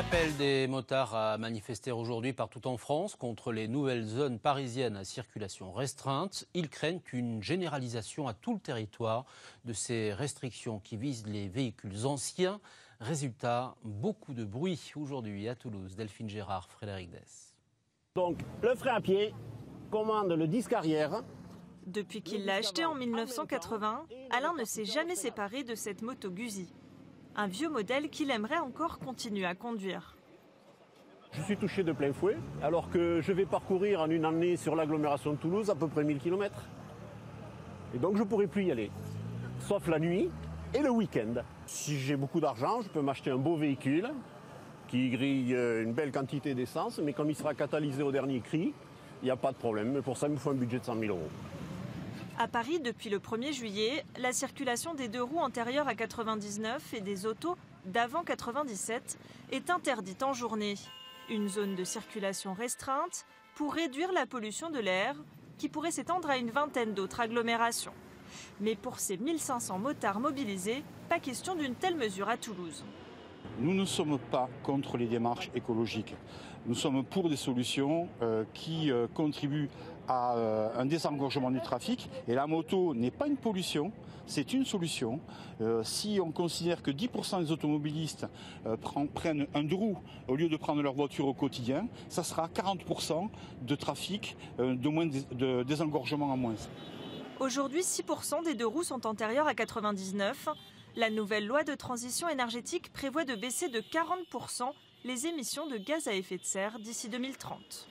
L'appel des motards à manifester aujourd'hui partout en France contre les nouvelles zones parisiennes à circulation restreinte. Ils craignent une généralisation à tout le territoire de ces restrictions qui visent les véhicules anciens. Résultat, beaucoup de bruit aujourd'hui à Toulouse. Delphine Gérard, Frédéric Dess. Donc le frein à pied commande le disque arrière. Depuis qu'il l'a acheté en 1980, Alain ne s'est jamais séparé de cette moto Guzzi. Un vieux modèle qu'il aimerait encore continuer à conduire. Je suis touché de plein fouet, alors que je vais parcourir en une année sur l'agglomération de Toulouse à peu près 1000 km. Et donc je ne pourrai plus y aller, sauf la nuit et le week-end. Si j'ai beaucoup d'argent, je peux m'acheter un beau véhicule qui grille une belle quantité d'essence, mais comme il sera catalysé au dernier cri, il n'y a pas de problème. Mais pour ça, il me faut un budget de 100 000 €. À Paris, depuis le 1er juillet, la circulation des deux roues antérieures à 99 et des autos d'avant 97 est interdite en journée. Une zone de circulation restreinte pour réduire la pollution de l'air qui pourrait s'étendre à une vingtaine d'autres agglomérations. Mais pour ces 1500 motards mobilisés, pas question d'une telle mesure à Toulouse. Nous ne sommes pas contre les démarches écologiques. Nous sommes pour des solutions qui contribuent à un désengorgement du trafic. Et la moto n'est pas une pollution, c'est une solution. Si on considère que 10% des automobilistes prennent un deux roues au lieu de prendre leur voiture au quotidien, ça sera 40% de trafic, de désengorgement en moins. Aujourd'hui, 6% des deux roues sont antérieures à 99. La nouvelle loi de transition énergétique prévoit de baisser de 40% les émissions de gaz à effet de serre d'ici 2030.